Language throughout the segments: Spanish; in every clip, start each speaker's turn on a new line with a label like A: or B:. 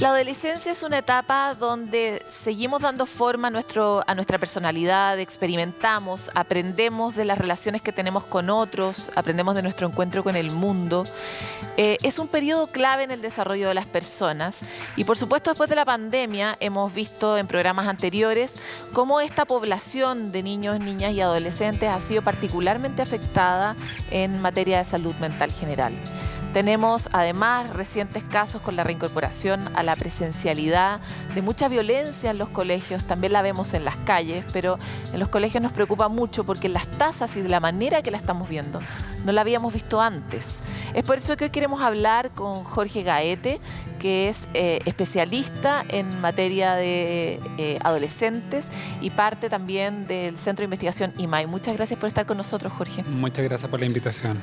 A: La adolescencia es una etapa donde seguimos dando forma a nuestra personalidad, experimentamos, aprendemos de las relaciones que tenemos con otros, aprendemos de nuestro encuentro con el mundo. Es un periodo clave en el desarrollo de las personas y, por supuesto, después de la pandemia hemos visto en programas anteriores cómo esta población de niños, niñas y adolescentes ha sido particularmente afectada en materia de salud mental general. Tenemos además recientes casos con la reincorporación a la presencialidad de mucha violencia en los colegios, también la vemos en las calles, pero en los colegios nos preocupa mucho porque las tasas y de la manera que la estamos viendo no la habíamos visto antes. Es por eso que hoy queremos hablar con Jorge Gaete, que es especialista en materia de adolescentes y parte también del Centro de Investigación IMAI. Muchas gracias por estar con nosotros, Jorge.
B: Muchas gracias por la invitación.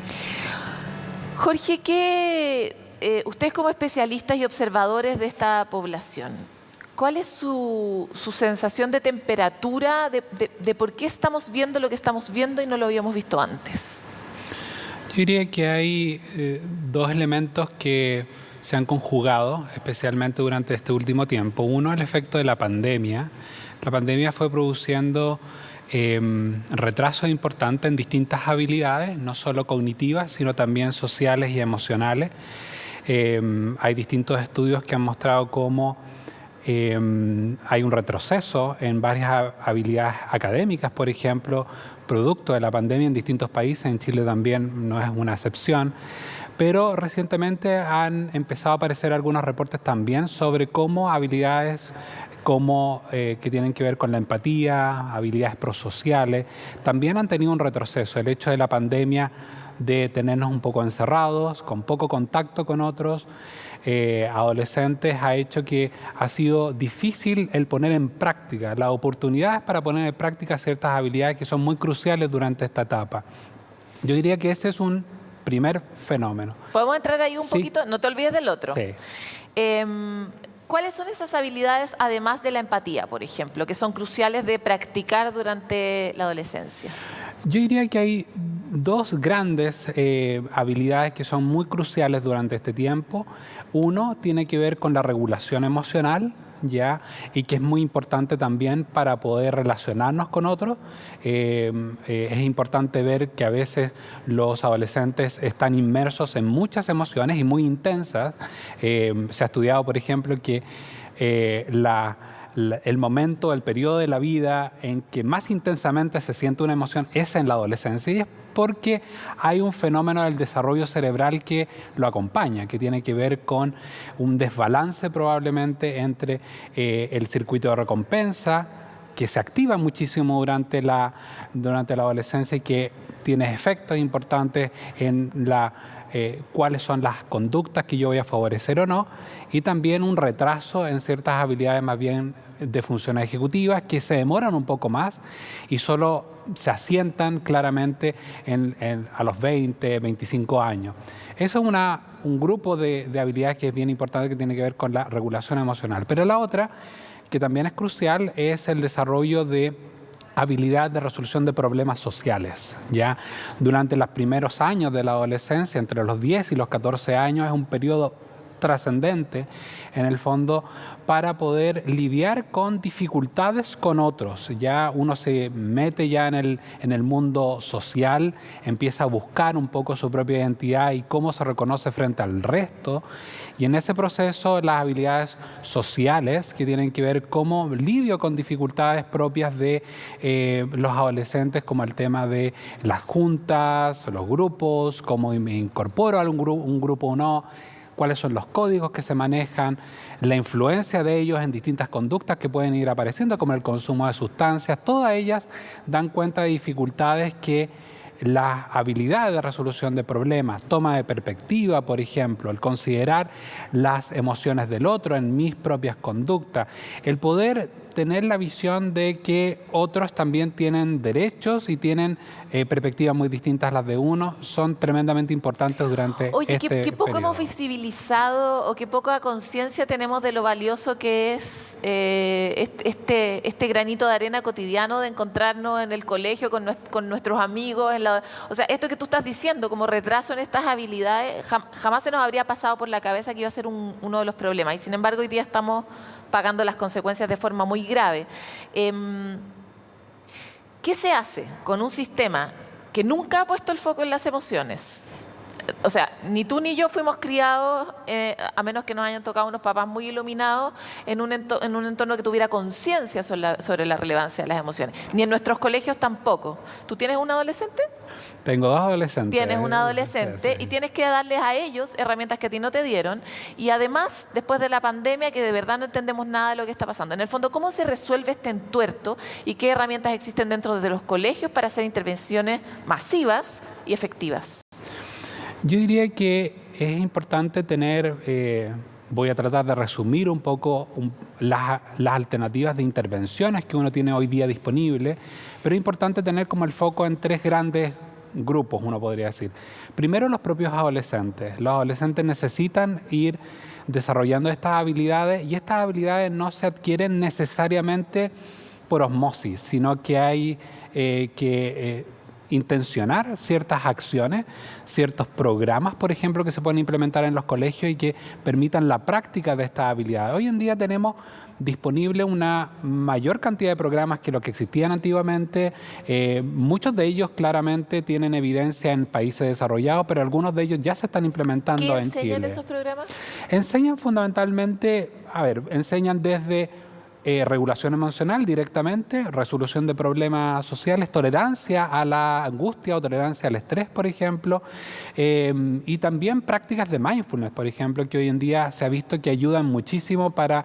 A: Jorge, ustedes como especialistas y observadores de esta población, ¿cuál es su sensación de temperatura, de por qué estamos viendo lo que estamos viendo y no lo habíamos visto antes?
B: Yo diría que hay dos elementos que se han conjugado, especialmente durante este último tiempo. Uno, el efecto de la pandemia. La pandemia fue produciendo retrasos importantes en distintas habilidades, no solo cognitivas, sino también sociales y emocionales. Hay distintos estudios que han mostrado cómo hay un retroceso en varias habilidades académicas, por ejemplo, producto de la pandemia en distintos países. En Chile también no es una excepción. Pero recientemente han empezado a aparecer algunos reportes también sobre cómo habilidades que tienen que ver con la empatía, habilidades prosociales, también han tenido un retroceso. El hecho de la pandemia de tenernos un poco encerrados, con poco contacto con otros adolescentes, ha hecho que ha sido difícil el poner en práctica, las oportunidades para poner en práctica ciertas habilidades que son muy cruciales durante esta etapa. Yo diría que ese es un primer fenómeno.
A: ¿Podemos entrar ahí un poquito? No te olvides del otro.
B: Sí.
A: ¿Cuáles son esas habilidades, además de la empatía, por ejemplo, que son cruciales de practicar durante la adolescencia?
B: Yo diría que hay dos grandes habilidades que son muy cruciales durante este tiempo. Uno tiene que ver con la regulación emocional, ¿ya? Y que es muy importante también para poder relacionarnos con otros. Es importante ver que a veces los adolescentes están inmersos en muchas emociones y muy intensas. Se ha estudiado, por ejemplo, que el momento, el periodo de la vida en que más intensamente se siente una emoción es en la adolescencia, y es porque hay un fenómeno del desarrollo cerebral que lo acompaña, que tiene que ver con un desbalance probablemente entre el circuito de recompensa, que se activa muchísimo durante la adolescencia y que tiene efectos importantes en cuáles son las conductas que yo voy a favorecer o no, y también un retraso en ciertas habilidades más bien de funciones ejecutivas que se demoran un poco más y solo se asientan claramente a los 20, 25 años. Eso es un grupo de habilidades que es bien importante, que tiene que ver con la regulación emocional. Pero la otra, que también es crucial, es el desarrollo de habilidad de resolución de problemas sociales. ¿Ya? Durante los primeros años de la adolescencia, entre los 10 y los 14 años, es un periodo trascendente, en el fondo, para poder lidiar con dificultades con otros. Ya uno se mete ya en el mundo social, empieza a buscar un poco su propia identidad y cómo se reconoce frente al resto. Y en ese proceso, las habilidades sociales, que tienen que ver cómo lidio con dificultades propias de los adolescentes, como el tema de las juntas, los grupos, cómo me incorporo a un grupo o no, cuáles son los códigos que se manejan, la influencia de ellos en distintas conductas que pueden ir apareciendo, como el consumo de sustancias. Todas ellas dan cuenta de dificultades que las habilidades de resolución de problemas, toma de perspectiva, por ejemplo, el considerar las emociones del otro en mis propias conductas, el poder tener la visión de que otros también tienen derechos y tienen perspectivas muy distintas a las de uno, son tremendamente importantes durante
A: Oye,
B: este
A: qué poco
B: periodo.
A: hemos visibilizado o qué poca conciencia tenemos de lo valioso que es este granito de arena cotidiano de encontrarnos en el colegio con nuestros amigos. O sea, esto que tú estás diciendo como retraso en estas habilidades, jamás se nos habría pasado por la cabeza que iba a ser uno de los problemas. Y sin embargo, hoy día estamos pagando las consecuencias de forma muy grave. ¿Qué se hace con un sistema que nunca ha puesto el foco en las emociones? O sea, ni tú ni yo fuimos criados, a menos que nos hayan tocado unos papás muy iluminados, en un entorno que tuviera conciencia sobre la relevancia de las emociones. Ni en nuestros colegios tampoco. ¿Tú tienes un adolescente?
B: Tengo 2 adolescentes.
A: Tienes un adolescente y tienes que darles a ellos herramientas que a ti no te dieron. Y además, después de la pandemia, que de verdad no entendemos nada de lo que está pasando. En el fondo, ¿cómo se resuelve este entuerto y qué herramientas existen dentro de los colegios para hacer intervenciones masivas y efectivas?
B: Yo diría que es importante tener, voy a tratar de resumir un poco las alternativas de intervenciones que uno tiene hoy día disponibles, pero es importante tener como el foco en 3 grandes grupos, uno podría decir. Primero, los propios adolescentes. Los adolescentes necesitan ir desarrollando estas habilidades y estas habilidades no se adquieren necesariamente por osmosis, sino que hay que intencionar ciertas acciones, ciertos programas, por ejemplo, que se pueden implementar en los colegios y que permitan la práctica de estas habilidades. Hoy en día tenemos disponible una mayor cantidad de programas que lo que existían antiguamente. Muchos de ellos claramente tienen evidencia en países desarrollados, pero algunos de ellos ya se están implementando en Chile.
A: ¿Qué enseñan esos programas?
B: Enseñan fundamentalmente, enseñan desde regulación emocional directamente, resolución de problemas sociales, tolerancia a la angustia o tolerancia al estrés, por ejemplo, y también prácticas de mindfulness, por ejemplo, que hoy en día se ha visto que ayudan muchísimo para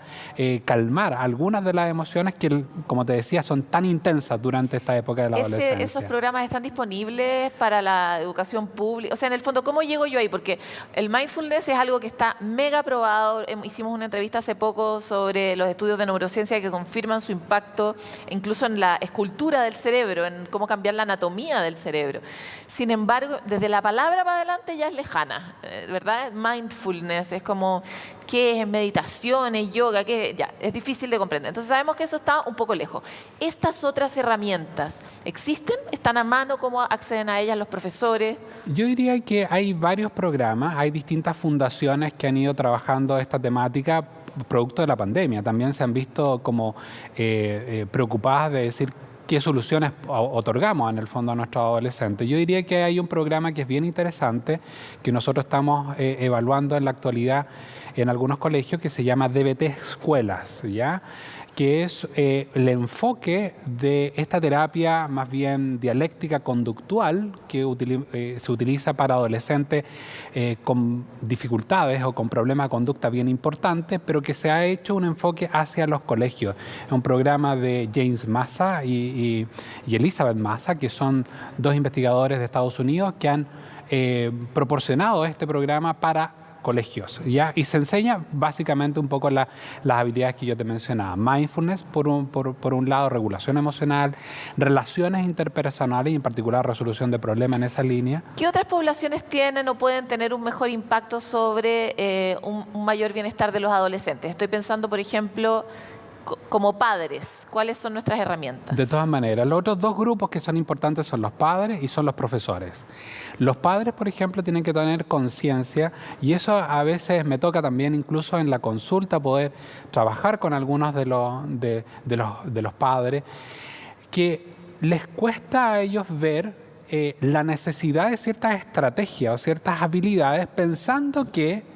B: calmar algunas de las emociones que, como te decía, son tan intensas durante esta época de la adolescencia.
A: ¿Esos programas están disponibles para la educación pública? O sea, en el fondo, ¿cómo llego yo ahí? Porque el mindfulness es algo que está mega probado. Hicimos una entrevista hace poco sobre los estudios de neurociencia que confirman su impacto incluso en la escultura del cerebro, en cómo cambiar la anatomía del cerebro. Sin embargo, desde la palabra para adelante ya es lejana, ¿verdad? Mindfulness es como, ¿qué es meditación, es yoga? ¿Qué? Ya, es difícil de comprender. Entonces sabemos que eso está un poco lejos. ¿Estas otras herramientas existen? ¿Están a mano? ¿Cómo acceden a ellas los profesores?
B: Yo diría que hay varios programas, hay distintas fundaciones que han ido trabajando esta temática producto de la pandemia. También se han visto como preocupadas de decir qué soluciones otorgamos en el fondo a nuestros adolescentes. Yo diría que hay un programa que es bien interesante, que nosotros estamos evaluando en la actualidad en algunos colegios, que se llama DBT Escuelas, ¿ya? Que es el enfoque de esta terapia más bien dialéctica conductual que se utiliza para adolescentes con dificultades o con problemas de conducta bien importantes, pero que se ha hecho un enfoque hacia los colegios. Es un programa de James Massa y Elizabeth Massa, que son 2 investigadores de Estados Unidos que han proporcionado este programa para colegios, ¿ya? Y se enseña básicamente un poco las habilidades que yo te mencionaba. Mindfulness, por un lado, regulación emocional, relaciones interpersonales y en particular resolución de problemas en esa línea.
A: ¿Qué otras poblaciones tienen o pueden tener un mejor impacto sobre un mayor bienestar de los adolescentes? Estoy pensando, por ejemplo, como padres, ¿cuáles son nuestras herramientas?
B: De todas maneras, los otros 2 grupos que son importantes son los padres y son los profesores. Los padres, por ejemplo, tienen que tener conciencia, y eso a veces me toca también incluso en la consulta poder trabajar con algunos de los padres, que les cuesta a ellos ver la necesidad de ciertas estrategias o ciertas habilidades pensando que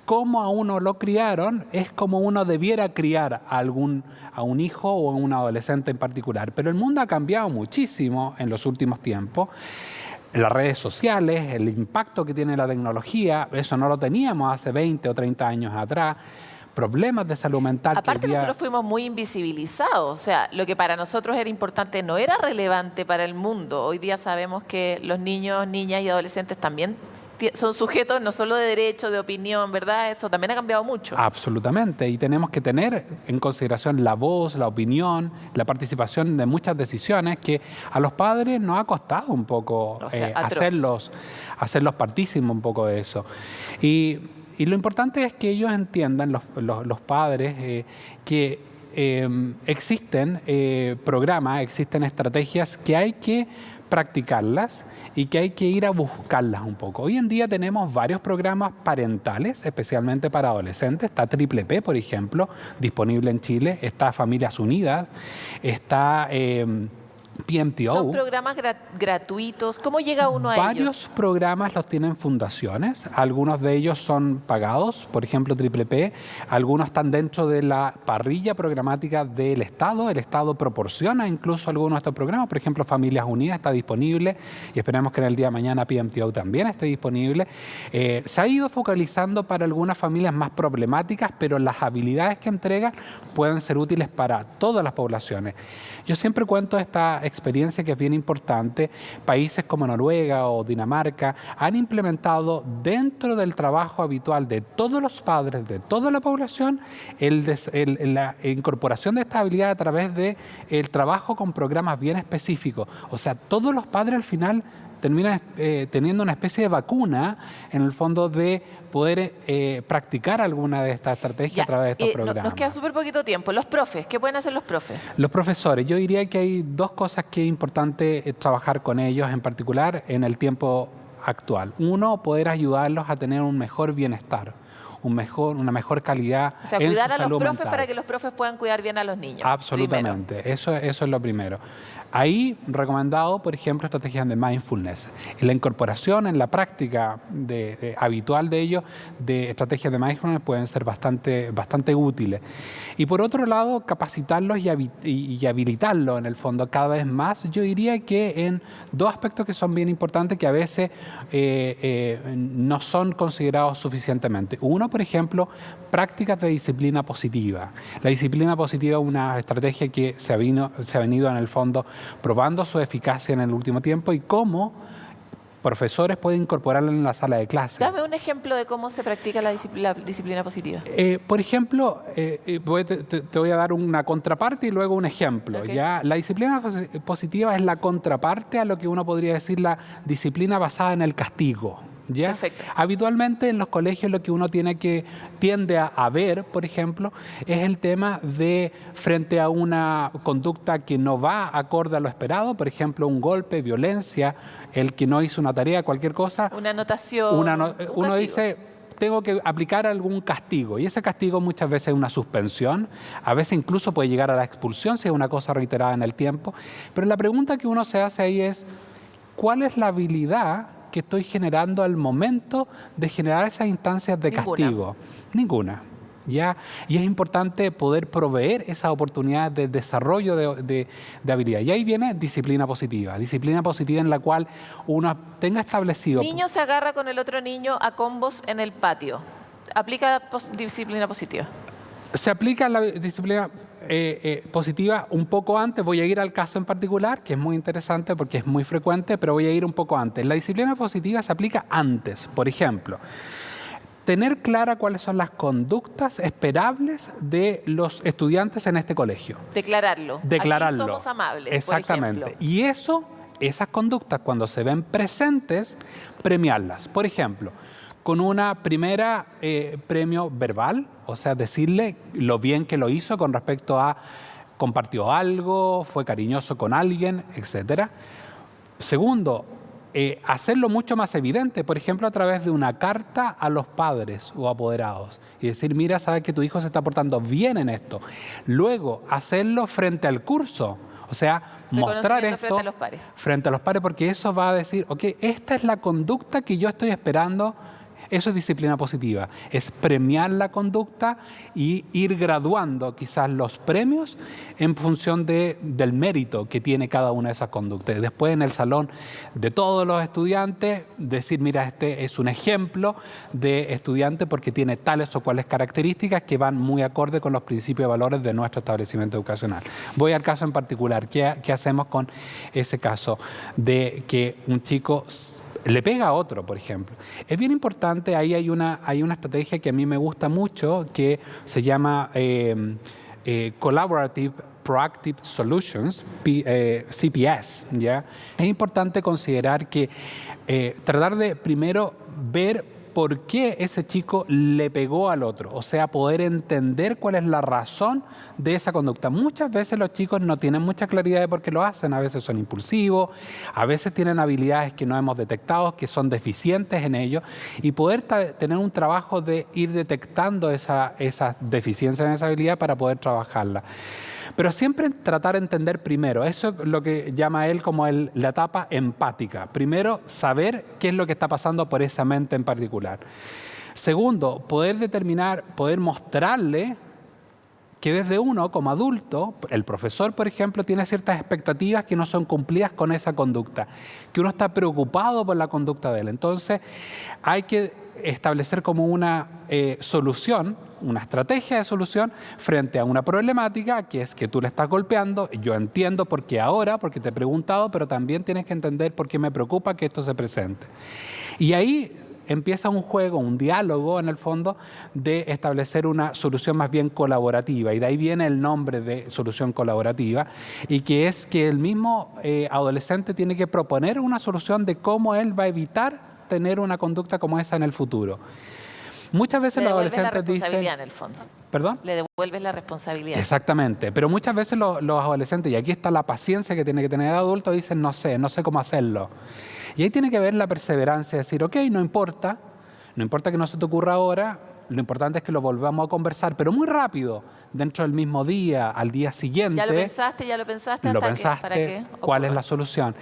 B: cómo a uno lo criaron es como uno debiera criar a un hijo o a un adolescente en particular. Pero el mundo ha cambiado muchísimo en los últimos tiempos. Las redes sociales, el impacto que tiene la tecnología, eso no lo teníamos hace 20 o 30 años atrás. Problemas de salud mental.
A: Aparte, nosotros fuimos muy invisibilizados. O sea, lo que para nosotros era importante no era relevante para el mundo. Hoy día sabemos que los niños, niñas y adolescentes también son sujetos no solo de derecho, de opinión, ¿verdad? Eso también ha cambiado mucho.
B: Absolutamente, y tenemos que tener en consideración la voz, la opinión, la participación de muchas decisiones que a los padres nos ha costado un poco
A: O sea, atroz.
B: hacerlos partícipes un poco de eso. Y lo importante es que ellos entiendan, los padres, que existen programas, existen estrategias que hay que practicarlas y que hay que ir a buscarlas un poco. Hoy en día tenemos varios programas parentales, especialmente para adolescentes. Está Triple P, por ejemplo, disponible en Chile. Está Familias Unidas. Está PMTO.
A: ¿Son programas gratuitos? ¿Cómo llega uno a
B: Varios
A: ellos?
B: programas los tienen fundaciones, algunos de ellos son pagados, por ejemplo Triple P, algunos están dentro de la parrilla programática del Estado, el Estado proporciona incluso algunos de estos programas, por ejemplo Familias Unidas está disponible y esperemos que en el día de mañana PMTO también esté disponible. Se ha ido focalizando para algunas familias más problemáticas, pero las habilidades que entregan pueden ser útiles para todas las poblaciones. Yo siempre cuento esta experiencia que es bien importante. Países como Noruega o Dinamarca han implementado dentro del trabajo habitual de todos los padres, de toda la población, la incorporación de esta habilidad a través del trabajo con programas bien específicos. O sea, todos los padres al final terminan teniendo una especie de vacuna en el fondo de poder practicar alguna de estas estrategias a través de estos programas.
A: Nos queda súper poquito tiempo. Los profes, ¿qué pueden hacer los profes?
B: Los profesores, yo diría que hay dos cosas que es importante trabajar con ellos en particular en el tiempo actual. Uno, poder ayudarlos a tener un mejor bienestar, una mejor calidad en su salud mental.
A: O sea, cuidar a los profes para que los profes puedan cuidar bien a los niños.
B: Absolutamente, eso es lo primero. Ahí, recomendado, por ejemplo, estrategias de mindfulness. La incorporación en la práctica habitual de ellos, de estrategias de mindfulness, pueden ser bastante útiles. Y por otro lado, capacitarlos y habilitarlos, en el fondo, cada vez más. Yo diría que en dos aspectos que son bien importantes, que a veces no son considerados suficientemente. Uno, por ejemplo, prácticas de disciplina positiva. La disciplina positiva es una estrategia que se ha venido en el fondo probando su eficacia en el último tiempo y cómo profesores pueden incorporarla en la sala de clase.
A: Dame un ejemplo de cómo se practica la disciplina positiva.
B: Por ejemplo, te voy a dar una contraparte y luego un ejemplo.
A: Okay.
B: ¿Ya? La disciplina positiva es la contraparte a lo que uno podría decir la disciplina basada en el castigo. ¿Ya?
A: Perfecto.
B: Habitualmente en los colegios lo que uno tiende a ver, por ejemplo, es el tema de frente a una conducta que no va acorde a lo esperado, por ejemplo, un golpe, violencia, el que no hizo una tarea, cualquier cosa.
A: Una anotación.
B: Uno dice, tengo que aplicar algún castigo y ese castigo muchas veces es una suspensión, a veces incluso puede llegar a la expulsión si es una cosa reiterada en el tiempo, pero la pregunta que uno se hace ahí es, ¿cuál es la habilidad que estoy generando al momento de generar esas instancias de castigo? Ninguna. ¿Ya? Y es importante poder proveer esas oportunidades de desarrollo de habilidad. Y ahí viene disciplina positiva en la cual uno tenga establecido...
A: Niño se agarra con el otro niño a combos en el patio. ¿Aplica disciplina positiva?
B: Se aplica la disciplina positiva un poco antes. Voy a ir al caso en particular, que es muy interesante porque es muy frecuente, pero voy a ir un poco antes. La disciplina positiva se aplica antes. Por ejemplo, tener clara cuáles son las conductas esperables de los estudiantes en este colegio.
A: Declararlo.
B: Declararlo.
A: Aquí somos amables,
B: Exactamente.
A: por ejemplo.
B: Y esas conductas, cuando se ven presentes, premiarlas. Por ejemplo, con una primera premio verbal, o sea, decirle lo bien que lo hizo con respecto a compartió algo, fue cariñoso con alguien, etcétera. Segundo, hacerlo mucho más evidente, por ejemplo, a través de una carta a los padres o apoderados y decir, mira, sabes que tu hijo se está portando bien en esto. Luego, hacerlo frente al curso. O sea, mostrar esto frente a los pares, porque eso va a decir, ok, esta es la conducta que yo estoy esperando. Eso es disciplina positiva, es premiar la conducta y ir graduando quizás los premios en función del mérito que tiene cada una de esas conductas. Y después en el salón de todos los estudiantes decir, mira, este es un ejemplo de estudiante porque tiene tales o cuales características que van muy acorde con los principios y valores de nuestro establecimiento educacional. Voy al caso en particular. ¿Qué hacemos con ese caso de que un chico le pega a otro, por ejemplo. Es bien importante, ahí hay una estrategia que a mí me gusta mucho, que se llama Collaborative Proactive Solutions, CPS, ¿ya? Es importante considerar que tratar de primero ver por qué ese chico le pegó al otro, o sea, poder entender cuál es la razón de esa conducta. Muchas veces los chicos no tienen mucha claridad de por qué lo hacen, a veces son impulsivos, a veces tienen habilidades que no hemos detectado, que son deficientes en ello, y poder tener un trabajo de ir detectando esas deficiencias en esa habilidad para poder trabajarla. Pero siempre tratar de entender primero, eso es lo que llama él como la etapa empática. Primero, saber qué es lo que está pasando por esa mente en particular. Segundo, poder determinar, poder mostrarle que desde uno, como adulto, el profesor, por ejemplo, tiene ciertas expectativas que no son cumplidas con esa conducta, que uno está preocupado por la conducta de él. Entonces, hay que establecer como una solución, una estrategia de solución frente a una problemática que es que tú le estás golpeando. Yo entiendo por qué ahora, porque te he preguntado, pero también tienes que entender por qué me preocupa que esto se presente. Y ahí empieza un juego, un diálogo en el fondo de establecer una solución más bien colaborativa, y de ahí viene el nombre de solución colaborativa, y que es que el mismo adolescente tiene que proponer una solución de cómo él va a evitar tener una conducta como esa en el futuro. Muchas veces los adolescentes dicen...
A: en el fondo.
B: ¿Perdón?
A: Le devuelves la responsabilidad.
B: Exactamente, pero muchas veces los adolescentes, y aquí está la paciencia que tiene que tener el adulto, dicen no sé cómo hacerlo. Y ahí tiene que ver la perseverancia, decir, ok, no importa que no se te ocurra ahora, lo importante es que lo volvamos a conversar, pero muy rápido, dentro del mismo día, al día siguiente.
A: Ya lo pensaste, ¿para qué?
B: ¿Cuál es la solución?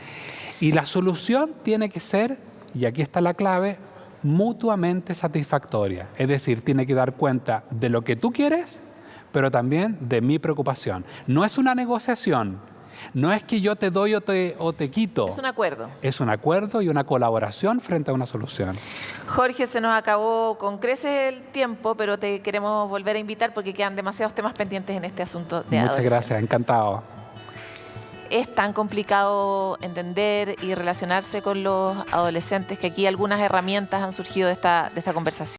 B: Y la solución tiene que ser, y aquí está la clave, mutuamente satisfactoria. Es decir, tiene que dar cuenta de lo que tú quieres, pero también de mi preocupación. No es una negociación, no es que yo te doy o te quito.
A: Es un acuerdo.
B: Es un acuerdo y una colaboración frente a una solución.
A: Jorge, se nos acabó con creces el tiempo, pero te queremos volver a invitar porque quedan demasiados temas pendientes en este asunto de
B: Muchas gracias, encantado.
A: Es tan complicado entender y relacionarse con los adolescentes que aquí algunas herramientas han surgido de esta conversación.